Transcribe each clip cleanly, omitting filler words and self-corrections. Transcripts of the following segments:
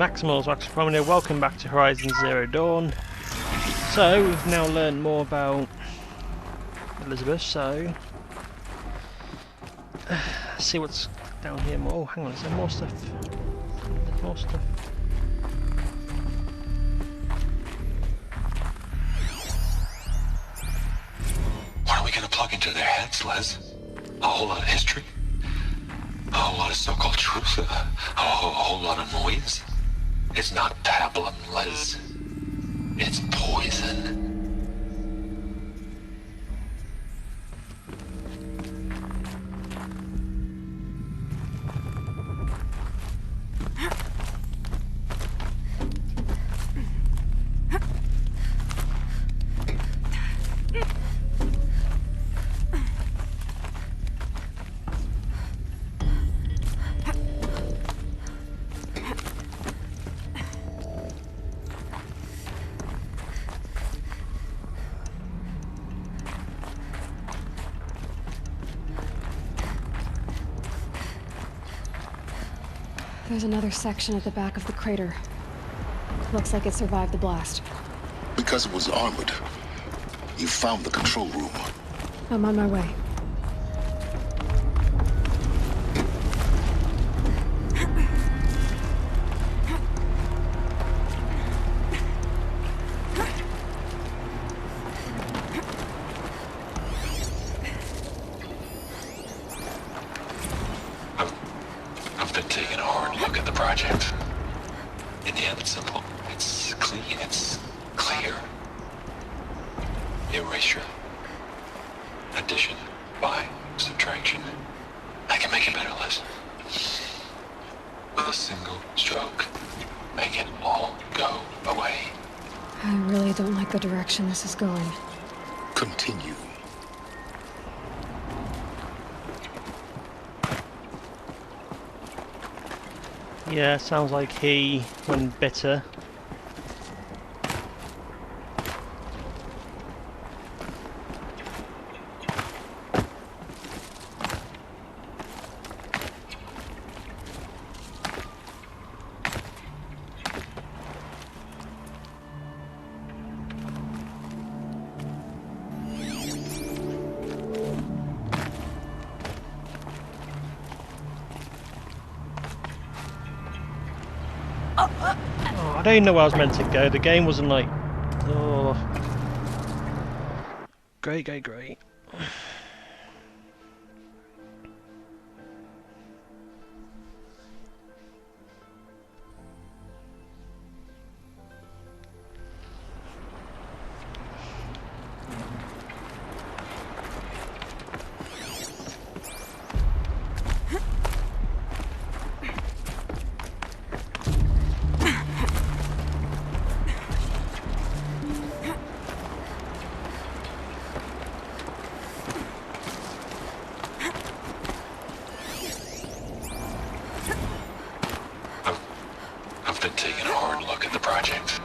Maximals, Primal, welcome back to Horizon Zero Dawn. So, we've now learned more about Elizabeth, so... let's see what's down here more. Oh, hang on, is there more stuff? There's more stuff. What are we gonna plug into their heads, Les? A whole lot of history? A whole lot of so-called truth? A whole lot of noise? It's not pablum, Les. It's poison. There's another section at the back of the crater. Looks like it survived the blast. Because it was armored. You found the control room. I'm on my way. I've been taking a hard look at the project. In the end, it's simple. It's clean. It's clear. Erasure. Addition. By. Subtraction. I can make it better, Liz. With a single stroke. Make it all go away. I really don't like the direction this is going. Continue. Yeah, sounds like he went bitter. Oh, I don't even know where I was meant to go. The game wasn't like... oh... Great. I've been taking a hard look at the project.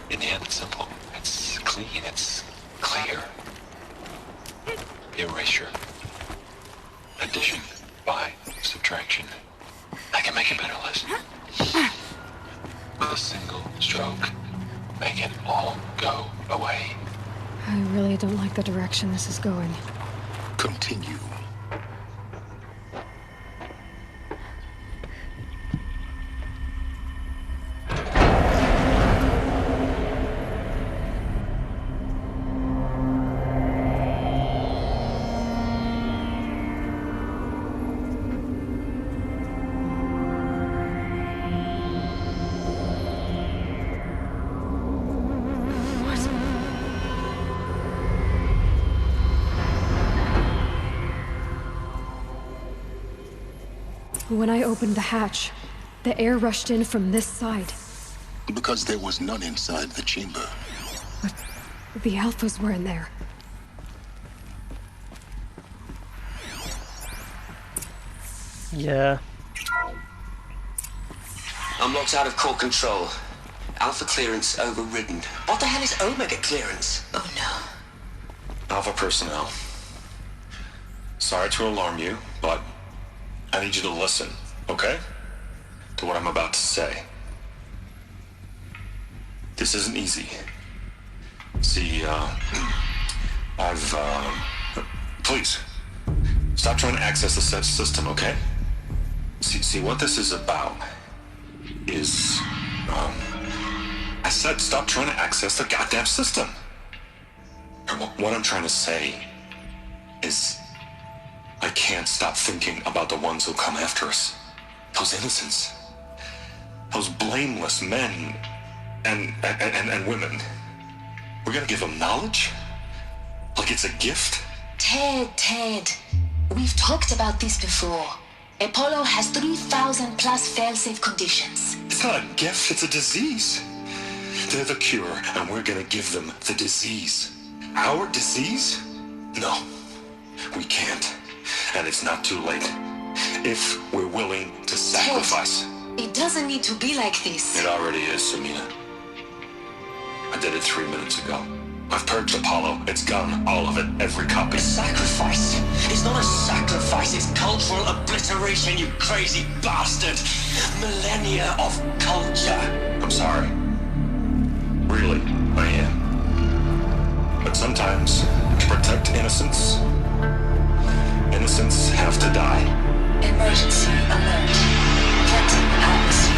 In the end, it's simple. It's clean. It's clear. Erasure. Addition. By. Subtraction. I can make it better, Liz. With a single stroke. Make it all go away. I really don't like the direction this is going. Continue. When I opened the hatch, the air rushed in from this side. Because there was none inside the chamber. But the alphas were in there. Yeah. Unlocked out of core control. Alpha clearance overridden. What the hell is Omega clearance? Oh no. Alpha personnel. Sorry to alarm you, but I need you to listen, okay? To what I'm about to say. This isn't easy. See, please, stop trying to access the system, okay? See, what this is about is, I said stop trying to access the goddamn system. What I'm trying to say is, I can't stop thinking about the ones who come after us. Those innocents. Those blameless men and women. We're gonna give them knowledge? Like it's a gift? Ted. We've talked about this before. Apollo has 3,000 plus fail-safe conditions. It's not a gift, it's a disease. They're the cure, and we're gonna give them the disease. Our disease? No, we can't. And it's not too late. If we're willing to sacrifice. Ted, it doesn't need to be like this. It already is, Samina. I did it 3 minutes ago. I've purged Apollo. It's gone. All of it. Every copy. Sacrifice? It's not a sacrifice, it's cultural obliteration, you crazy bastard! Millennia of culture! I'm sorry. Really, I am. But sometimes, to protect innocence, innocents have to die. Emergency alert. Threatened atmosphere.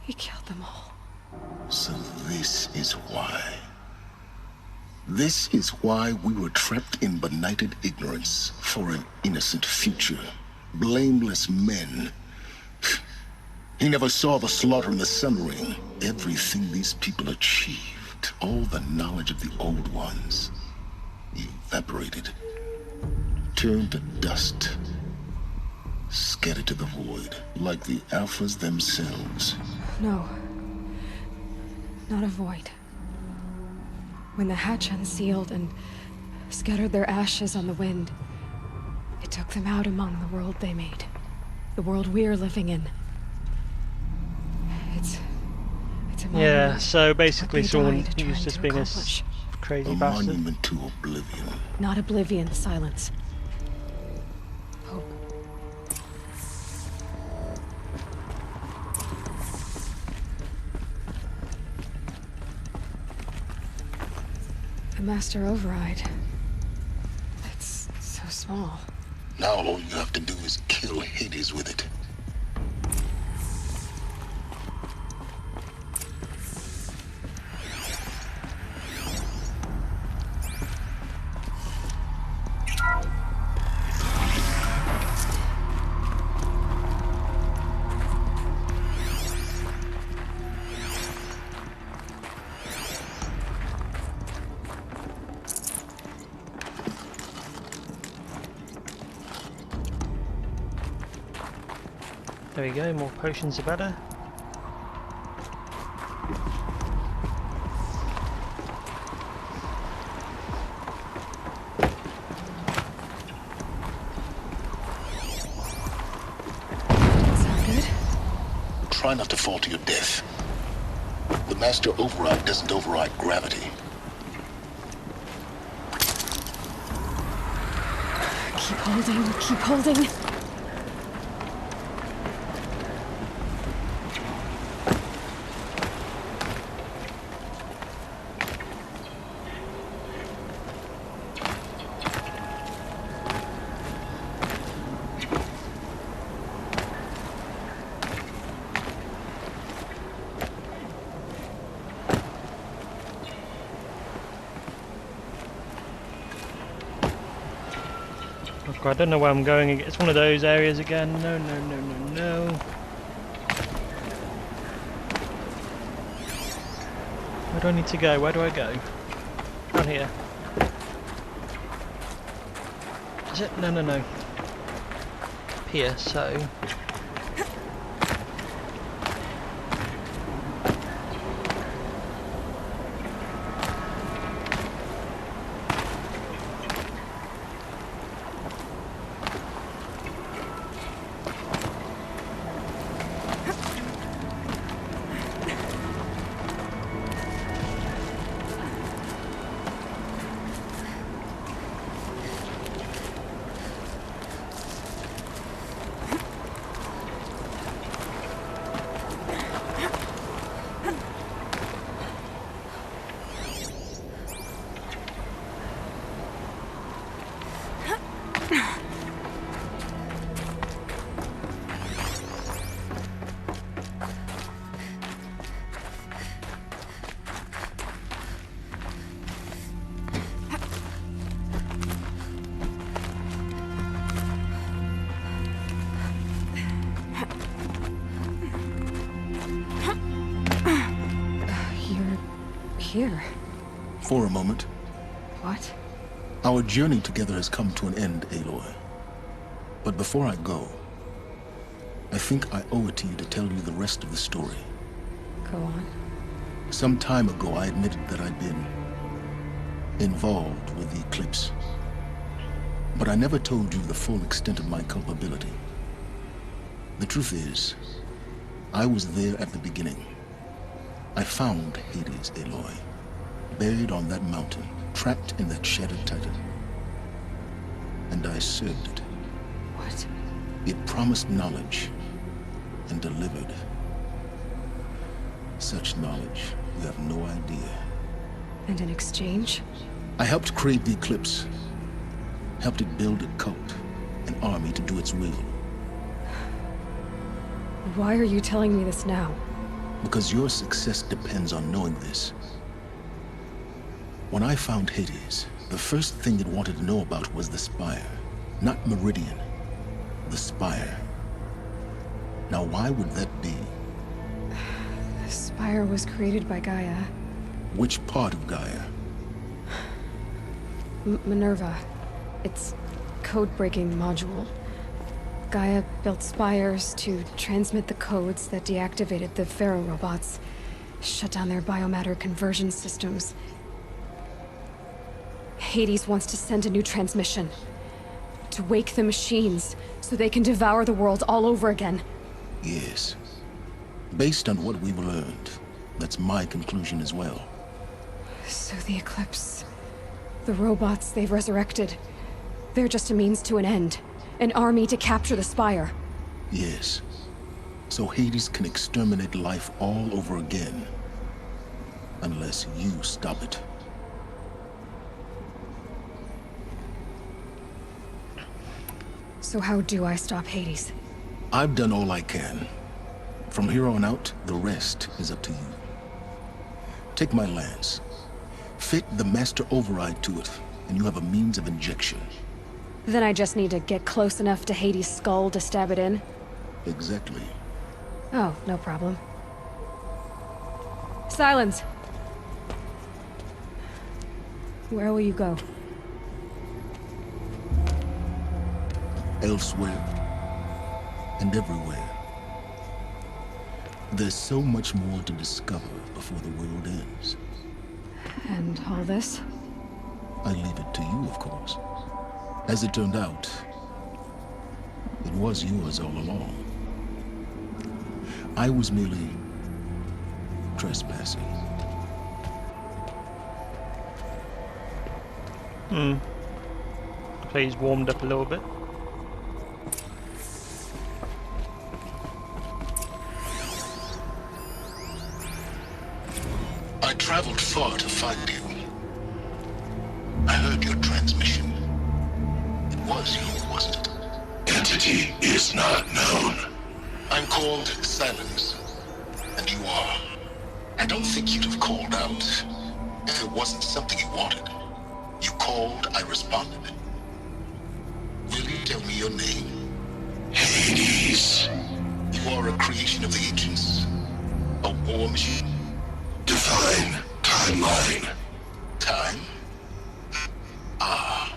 He killed them all. So this is why. This is why we were trapped in benighted ignorance for an innocent future. Blameless men. He never saw the slaughter in the Sun Ring. Everything these people achieved, all the knowledge of the old ones, evaporated, turned to dust, scattered to the void, like the Alphas themselves. No. Not a void. When the hatch unsealed and scattered their ashes on the wind, it took them out among the world they made. The world we're living in. It's a monument. Yeah, so basically What they someone died who's trying just to being a accomplish. crazy A bastard. monument to oblivion. Not oblivion, silence. Hope. The Master Override. It's so small. Now all you have to do is kill Hades with it. There we go, more potions are better. Sound good? Try not to fall to your death. The Master Override doesn't override gravity. Keep holding, keep holding. Oh God, I don't know where I'm going. It's one of those areas again. No. Where do I need to go? Where do I go? Down here. Is it? No. Up here, so... here? For a moment. What? Our journey together has come to an end, Aloy. But before I go, I think I owe it to you to tell you the rest of the story. Go on. Some time ago, I admitted that I'd been involved with the eclipse. But I never told you the full extent of my culpability. The truth is, I was there at the beginning. I found Hades, Aloy, buried on that mountain, trapped in that shattered titan. And I served it. What? It promised knowledge and delivered. Such knowledge, you have no idea. And in exchange? I helped create the eclipse. Helped it build a cult, an army to do its will. Why are you telling me this now? Because your success depends on knowing this. When I found Hades, the first thing it wanted to know about was the Spire. Not Meridian. The Spire. Now why would that be? The Spire was created by Gaia. Which part of Gaia? Minerva. Its code-breaking module. Gaia built spires to transmit the codes that deactivated the Pharaoh robots, shut down their biomatter conversion systems. Hades wants to send a new transmission. To wake the machines, so they can devour the world all over again. Yes. Based on what we've learned, that's my conclusion as well. So the Eclipse... the robots they've resurrected... they're just a means to an end. An army to capture the Spire. Yes. So Hades can exterminate life all over again. Unless you stop it. So how do I stop Hades? I've done all I can. From here on out, the rest is up to you. Take my lance. Fit the master override to it, and you have a means of injection. Then I just need to get close enough to Hades' skull to stab it in? Exactly. Oh, no problem. Silence! Where will you go? Elsewhere. And everywhere. There's so much more to discover before the world ends. And all this? I leave it to you, of course. As it turned out, it was yours all along. I was merely trespassing. Please warmed up a little bit. I traveled far to find you. I heard your transmission. It was you, wasn't it? Entity is not known. I'm called Silence. And you are. I don't think you'd have called out if it wasn't something you wanted. You called, I responded. Will you tell me your name? Hades. You are a creation of the ancients. A war machine. Divine timeline. Time? Ah.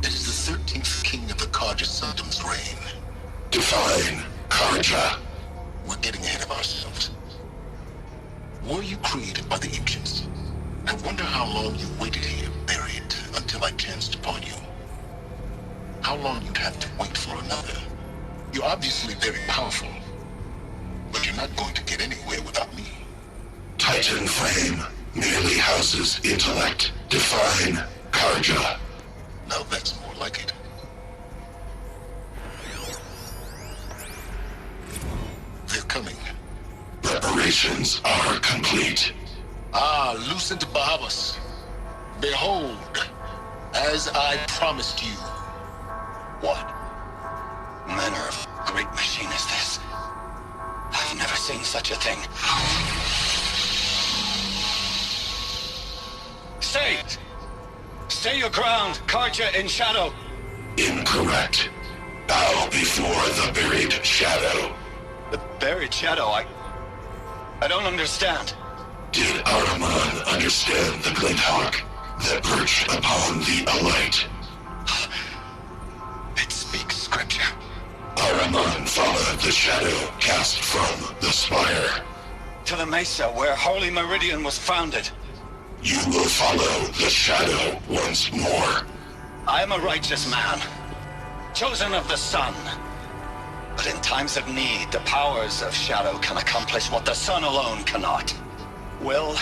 It is the 13th king of the Karja Sanctum's reign. Divine Karja. We're getting ahead of ourselves. Were you created by the ancients? I wonder how long you waited here, buried, until I chanced upon you. How long you'd have to wait for another. You're obviously very powerful, but you're not going to get anywhere without me. Titan Flame merely houses intellect. Define Karja. Now that's more like it. They're coming. Preparations are complete. Ah, Lucent Bahavas. Behold, as I promised you. What? Manner of great machine is this? I've never seen such a thing. Stay! Stay your ground, Karja in shadow! Incorrect. Bow before the buried shadow. The buried shadow, I don't understand. Did Ahriman understand the glint hawk that perched upon the alight? It speaks scripture. Ahriman followed the shadow cast from the spire. To the mesa where Holy Meridian was founded. You will follow the shadow once more. I am a righteous man, chosen of the sun. But in times of need, the powers of shadow can accomplish what the sun alone cannot. Will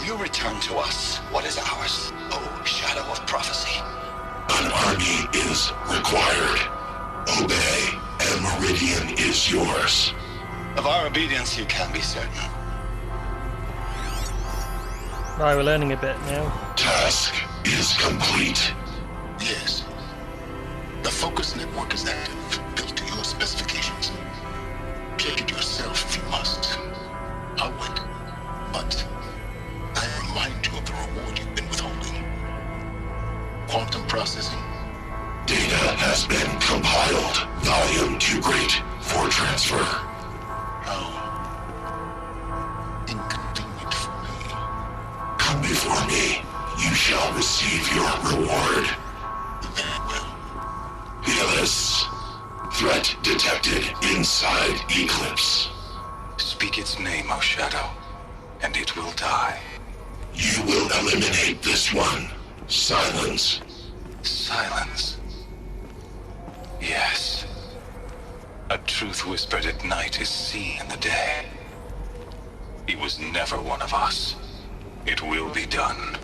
you return to us what is ours, O shadow of prophecy? An army is required. Obey, and Meridian is yours. Of our obedience you can be certain. Right, we're learning a bit now. Task is complete. Yes. The focus network is active, built to your specifications. Check it yourself if you must. I'll wait. But I remind you of the reward you've been withholding. Quantum processing. Data has been compiled. Volume too great for transfer. How inconvenient for me. Come before me. You shall receive your reward. Very well. Fearless. Threat detected inside Eclipse. Speak its name, O shadow, and it will die. You will eliminate this one. Silence. Silence. Yes. A truth whispered at night is seen in the day. He was never one of us. It will be done.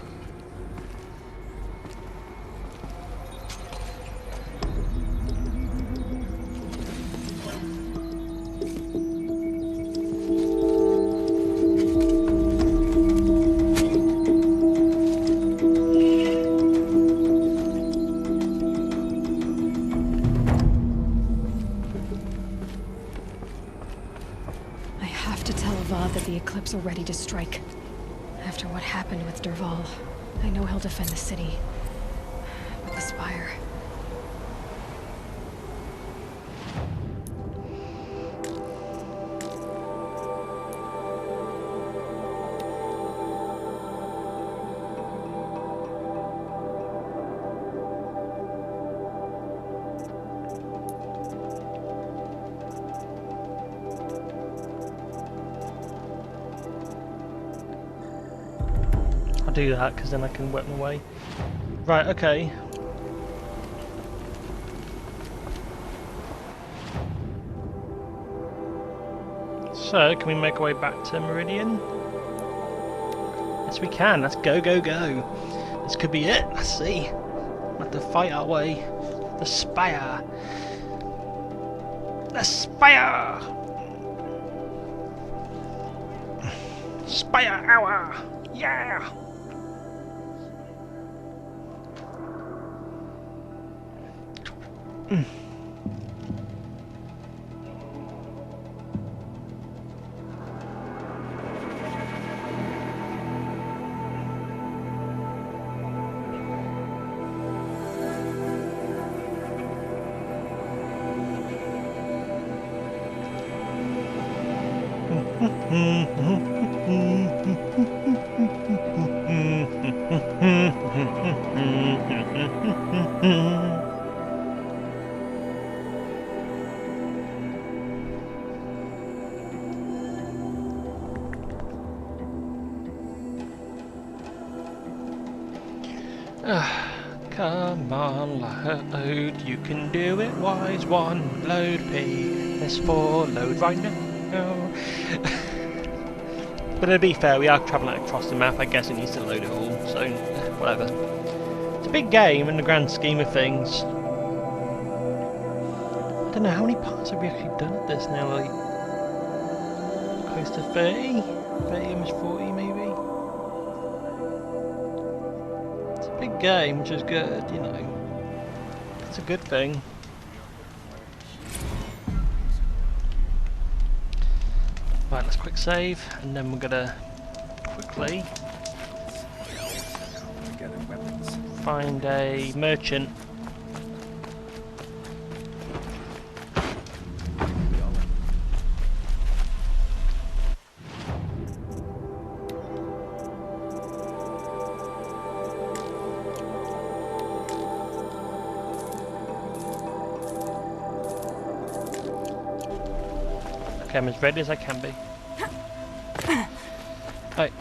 The Eclipse are ready to strike. After what happened with Derval, I know he'll defend the city. But the Spire... Do that because then I can work my way. Right, okay. So, can we make our way back to Meridian? Yes, we can. Let's go, go, go. This could be it. Let's see. We'll have to fight our way. The Spire. The Spire! Spire Hour! Yeah! Come on, load, you can do it, wise one. Load P, S for load right now. But to be fair, we are travelling across the map, I guess it needs to load it all, so whatever. It's a big game in the grand scheme of things. I don't know, how many parts have we actually done at this now, like close to 30? 30, almost 40 maybe? Big game, which is good, you know. It's a good thing. Right, let's quick save, and then we're gonna quickly find a merchant. Okay, I'm as ready as I can be. Right.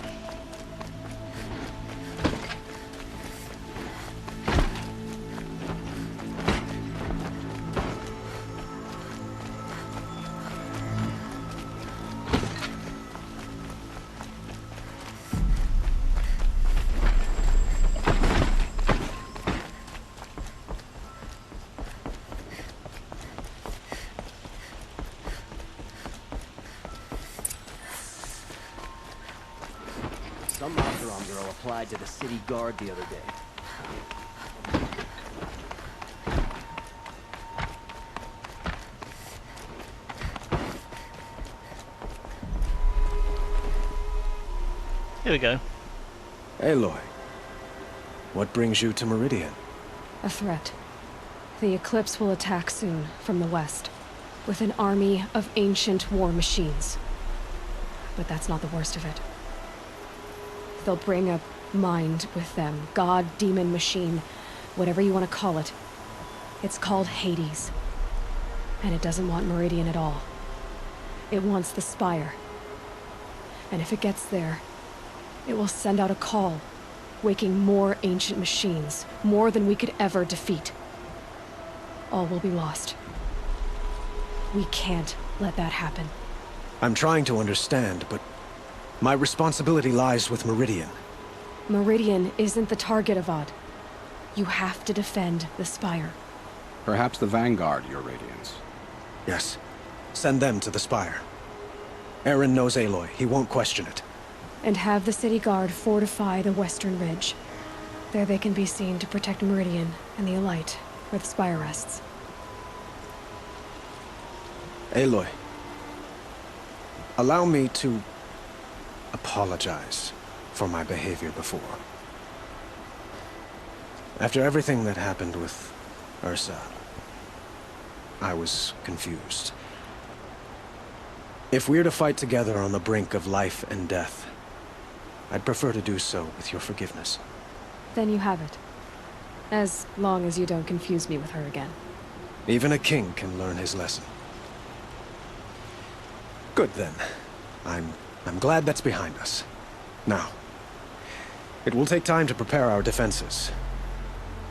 Some Oseram girl applied to the city guard the other day. Here we go. Aloy, what brings you to Meridian? A threat. The Eclipse will attack soon, from the west, with an army of ancient war machines. But that's not the worst of it. They'll bring a mind with them. God, demon, machine, whatever you want to call it. It's called Hades. And it doesn't want Meridian at all. It wants the Spire. And if it gets there, it will send out a call, waking more ancient machines, more than we could ever defeat. All will be lost. We can't let that happen. I'm trying to understand, but my responsibility lies with Meridian. Meridian isn't the target, Avad. You have to defend the Spire. Perhaps the Vanguard, your Radiance. Yes. Send them to the Spire. Aaron knows Aloy. He won't question it. And have the city guard fortify the western ridge. There they can be seen to protect Meridian and the Elite, where the Spire rests. Aloy, allow me to apologize for my behavior before. After everything that happened with Ursa, I was confused. If we're to fight together on the brink of life and death, I'd prefer to do so with your forgiveness. Then you have it. As long as you don't confuse me with her again. Even a king can learn his lesson. Good then. I'm glad that's behind us. Now, it will take time to prepare our defenses.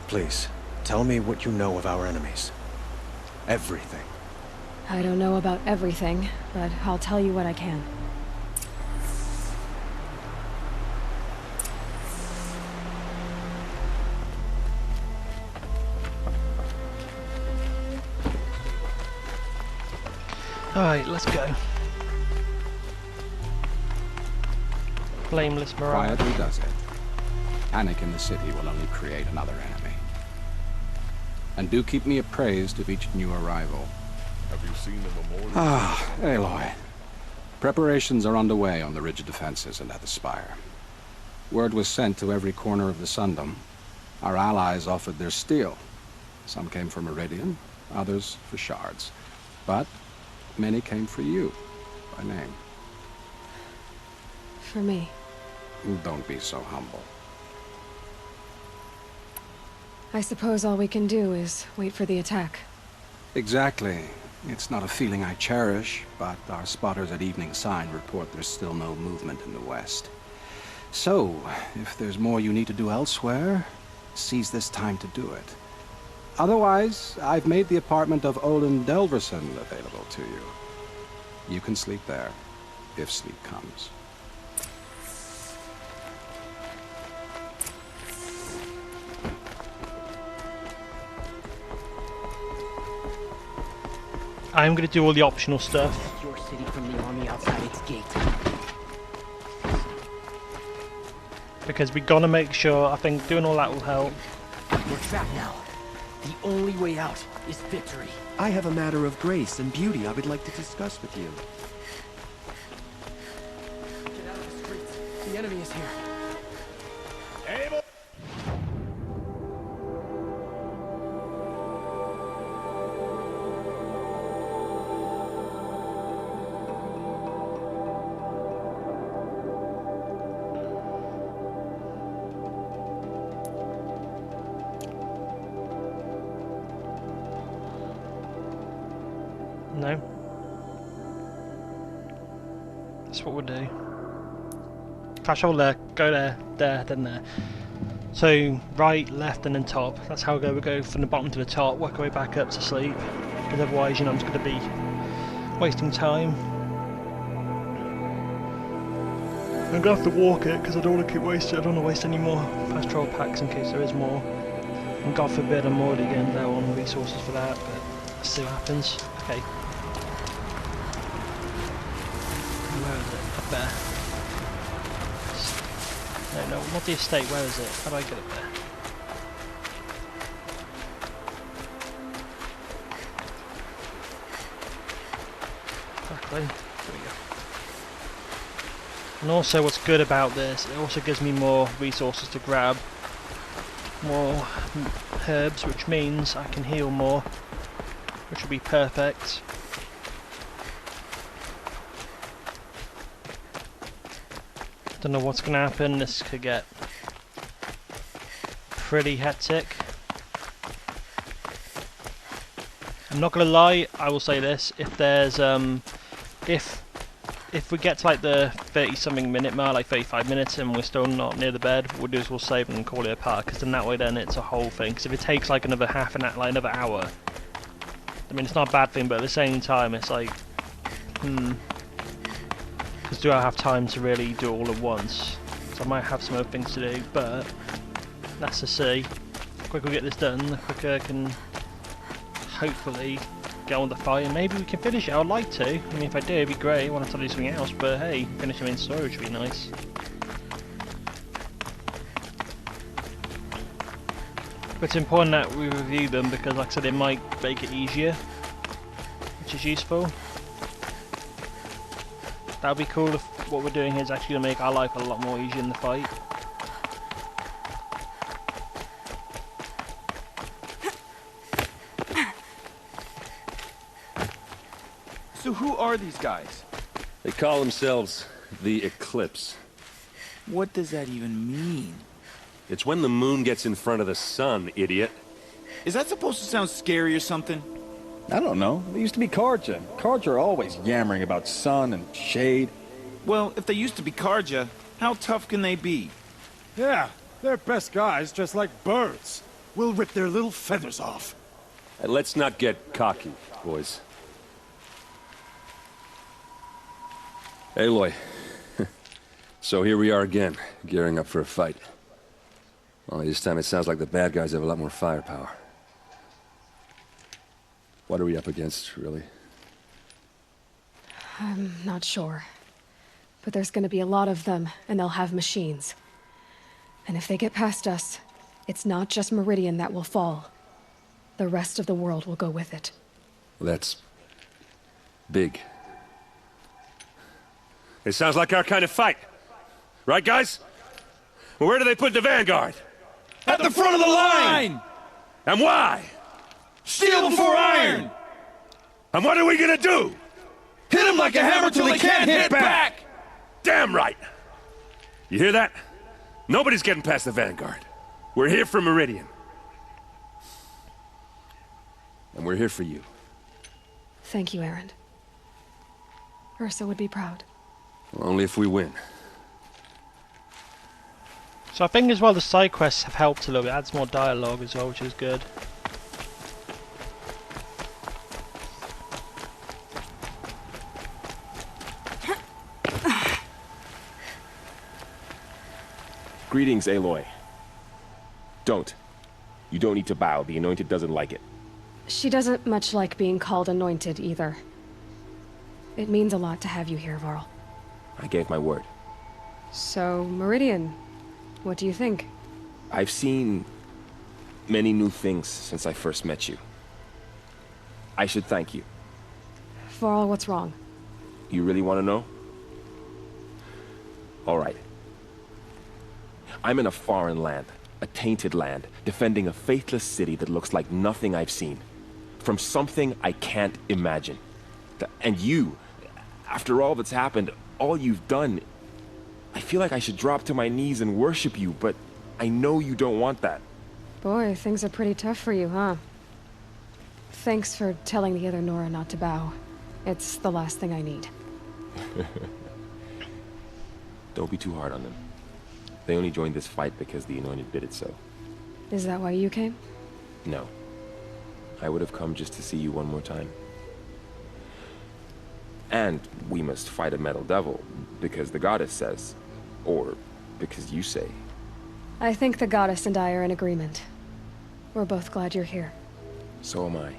Please, tell me what you know of our enemies. Everything. I don't know about everything, but I'll tell you what I can. Alright, let's go. Blameless morale. Quietly does it. Panic in the city will only create another enemy. And do keep me appraised of each new arrival. Have you seen the memorial? Ah, Aloy. Preparations are underway on the ridge defenses and at the Spire. Word was sent to every corner of the Sundom. Our allies offered their steel. Some came for Meridian, others for shards. But many came for you, by name. For me. Don't be so humble. I suppose all we can do is wait for the attack. Exactly. It's not a feeling I cherish, but our spotters at Evening Sign report there's still no movement in the west. So, if there's more you need to do elsewhere, seize this time to do it. Otherwise, I've made the apartment of Olin Delverson available to you. You can sleep there, if sleep comes. I'm going to do all the optional stuff. Your city from the army outside its gate. Because we're going to make sure, I think doing all that will help. We're trapped now. The only way out is victory. I have a matter of grace and beauty I would like to discuss with you. Get out of the streets. The enemy is here. No. That's what we'll do. Fast travel there, go there, there, then there. So right, left, and then top. That's how we'll go from the bottom to the top, work our way back up to sleep. Because otherwise, you know, I'm just going to be wasting time. I'm going to have to walk it because I don't want to keep wasting. I don't want to waste any more fast travel packs in case there is more. And God forbid I'm already getting low on resources for that, but let's see what happens. Okay. Where is it? Up there. No, not the estate. Where is it? How do I get up there? Exactly. There we go. And also what's good about this, it also gives me more resources to grab. More herbs, which means I can heal more. Which will be perfect. Don't know what's going to happen. This could get pretty hectic. I'm not going to lie. I will say this: if there's if we get to like the 30-something minute mark, like 35 minutes, and we're still not near the bed, what we'll do is we'll save and call it a part. Because then that way, then it's a whole thing. Because if it takes like another half an hour, like another hour, I mean, it's not a bad thing, but at the same time, it's like, because do I have time to really do it all at once? So I might have some other things to do, but that's to see. The quicker we get this done, the quicker I can hopefully get on the fight, and maybe we can finish it. I would like to. I mean, if I do, it'd be great. I want to do something else, but hey, finish the main story would be nice. But it's important that we review them because, like I said, it might make it easier, which is useful. That would be cool if what we're doing here is actually going to make our life a lot more easier in the fight. So who are these guys? They call themselves the Eclipse. What does that even mean? It's when the moon gets in front of the sun, idiot. Is that supposed to sound scary or something? I don't know. They used to be Karja. Karja are always yammering about sun and shade. Well, if they used to be Karja, how tough can they be? Yeah, they're best guys just like birds. We'll rip their little feathers off. And let's not get cocky, boys. Aloy. So here we are again, gearing up for a fight. Only this time it sounds like the bad guys have a lot more firepower. What are we up against, really? I'm not sure. But there's gonna be a lot of them, and they'll have machines. And if they get past us, it's not just Meridian that will fall. The rest of the world will go with it. That's big. It sounds like our kind of fight. Right, guys? Well, where do they put the Vanguard? At the front of the line! And why? Steel before iron! And what are we gonna do? Hit them like a hammer till they can't hit back! Damn right! You hear that? Nobody's getting past the Vanguard. We're here for Meridian. And we're here for you. Thank you, Erend. Ursa would be proud. Well, only if we win. So I think as well the side quests have helped a little bit. It adds more dialogue as well, which is good. Greetings, Aloy. Don't. You don't need to bow. The Anointed doesn't like it. She doesn't much like being called Anointed, either. It means a lot to have you here, Varl. I gave my word. So, Meridian, what do you think? I've seen many new things since I first met you. I should thank you. Varl, what's wrong? You really want to know? All right. I'm in a foreign land, a tainted land, defending a faithless city that looks like nothing I've seen. From something I can't imagine. And you, after all that's happened, all you've done, I feel like I should drop to my knees and worship you, but I know you don't want that. Boy, things are pretty tough for you, huh? Thanks for telling the other Nora not to bow. It's the last thing I need. Don't be too hard on them. They only joined this fight because the Anointed bid it so. Is that why you came? No. I would have come just to see you one more time. And we must fight a metal devil, because the goddess says. Or because you say. I think the goddess and I are in agreement. We're both glad you're here. So am I.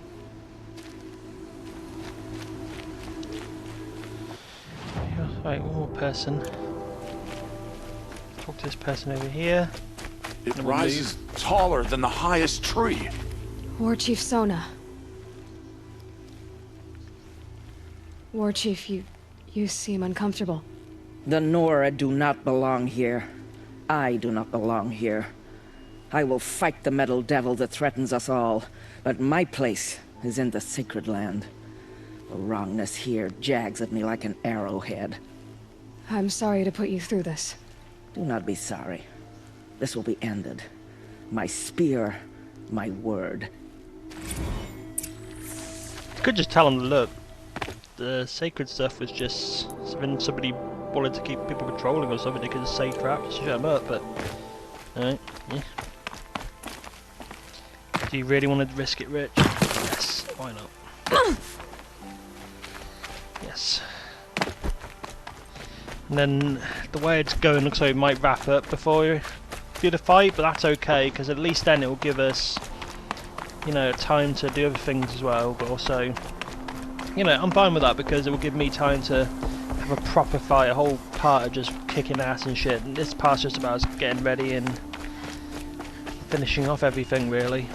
Right, one more person. Talk to this person over here. It rises taller than the highest tree. War Chief Sona. War Chief, you seem uncomfortable. The Nora do not belong here. I do not belong here. I will fight the metal devil that threatens us all, but my place is in the sacred land. The wrongness here jags at me like an arrowhead. I'm sorry to put you through this. Do not be sorry. This will be ended. My spear, my word. Could just tell on the look. The sacred stuff was just something somebody wanted to keep people controlling or something. They could just say traps to shut them up, but alright, yeah. Do you really want to risk it, Rich? Yes. Why not? Yes. And then the way it's going looks like it might wrap up before you do the fight, but that's okay because at least then it will give us, you know, time to do other things as well. But also, you know, I'm fine with that because it will give me time to have a proper fight. A whole part of just kicking ass and shit. And this part's just about us getting ready and finishing off everything, really.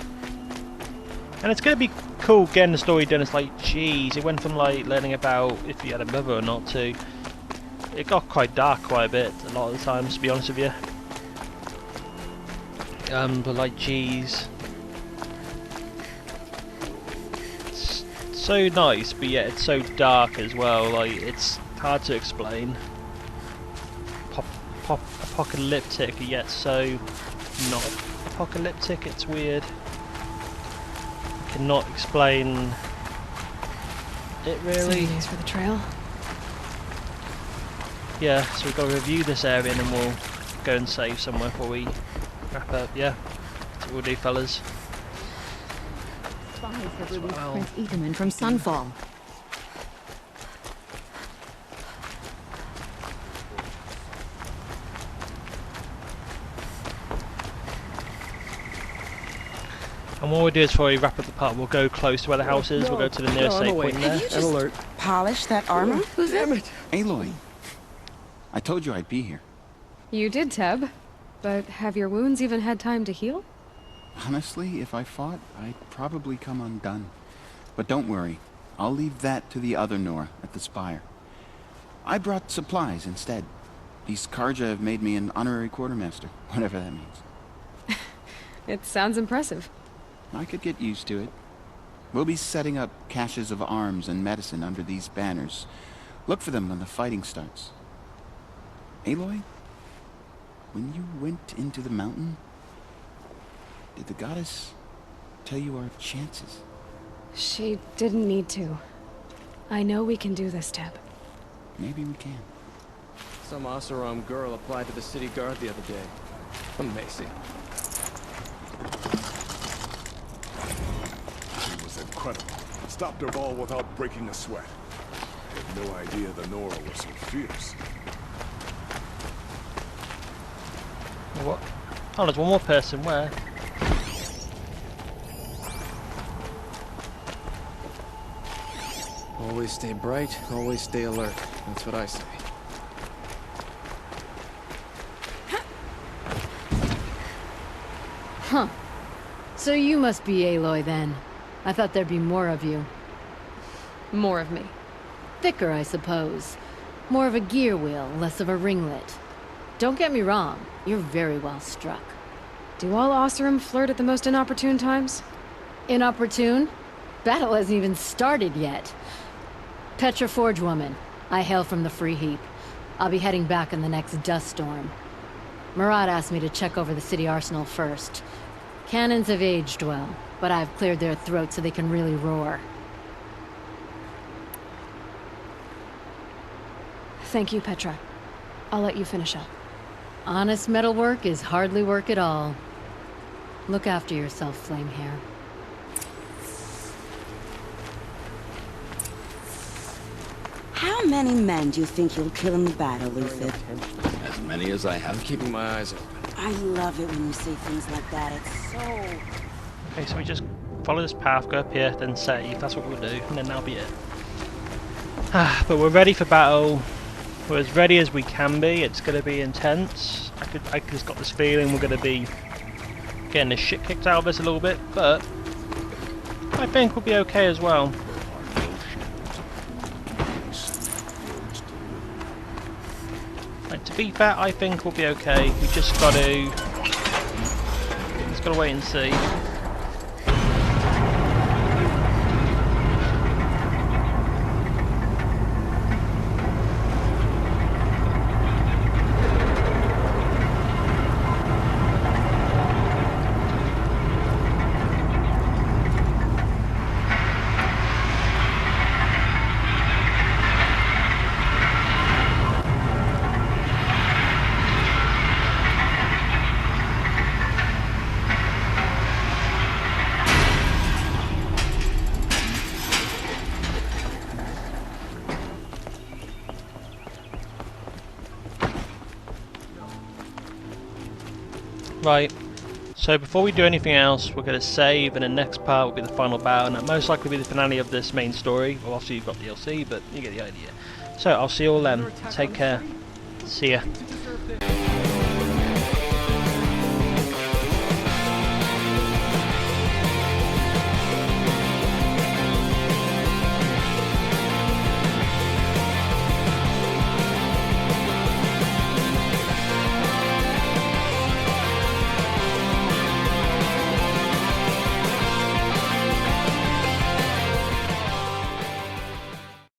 And it's gonna be cool getting the story done. It's like, geez, it went from like learning about if you had a mother or not to it got quite dark quite a bit a lot of the times, to be honest with you. But like, geez, it's so nice, but yet it's so dark as well. Like, it's hard to explain. Apocalyptic, yet so not apocalyptic. It's weird. I cannot explain it really. 7 days for the trail. Yeah, so we've got to review this area and then we'll go and save somewhere before we wrap up. Yeah, that's what we'll do, fellas. Spies have released Prince Edelman from Sunfall. And what we'll do is before we wrap up the part, we'll go close to where the house is. We'll go to the nearest safe point there. Have you just polished that armor? Who's Damn it? Aloy. I told you I'd be here. You did, Teb. But have your wounds even had time to heal? Honestly, if I fought, I'd probably come undone. But don't worry. I'll leave that to the other Nora at the Spire. I brought supplies instead. These Karja have made me an honorary quartermaster, whatever that means. It sounds impressive. I could get used to it. We'll be setting up caches of arms and medicine under these banners. Look for them when the fighting starts. Aloy, when you went into the mountain, did the goddess tell you our chances? She didn't need to. I know we can do this, Teb. Maybe we can. Some Oseram girl applied to the city guard the other day. Amazing. She was incredible. Stopped her ball without breaking a sweat. Had no idea the Nora was so fierce. What? Oh, there's one more person. Where? Always stay bright, always stay alert. That's what I say. Huh. So you must be Aloy then. I thought there'd be more of you. More of me. Thicker, I suppose. More of a gear wheel, less of a ringlet. Don't get me wrong, you're very well struck. Do all Oseram flirt at the most inopportune times? Inopportune? Battle hasn't even started yet. Petra Forge woman. I hail from the Free Heap. I'll be heading back in the next dust storm. Murad asked me to check over the city arsenal first. Cannons have aged well, but I've cleared their throats so they can really roar. Thank you, Petra. I'll let you finish up. Honest metalwork is hardly work at all. Look after yourself, Flamehair. How many men do you think you'll kill in the battle, Luthid? As many as I have. I'm keeping my eyes open. I love it when you say things like that. It's so... Okay, so we just follow this path, go up here, then save. That's what we'll do, and then that'll be it. But we're ready for battle. We're as ready as we can be. It's going to be intense. I just got this feeling we're going to be getting the shit kicked out of us a little bit, but I think we'll be okay as well. Like, to be fair, I think we'll be okay. We just got to wait and see. Right, so before we do anything else, we're going to save, and the next part will be the final battle, and that most likely be the finale of this main story. Well, obviously you've got DLC, but you get the idea. So, I'll see you all then. Take care. See ya.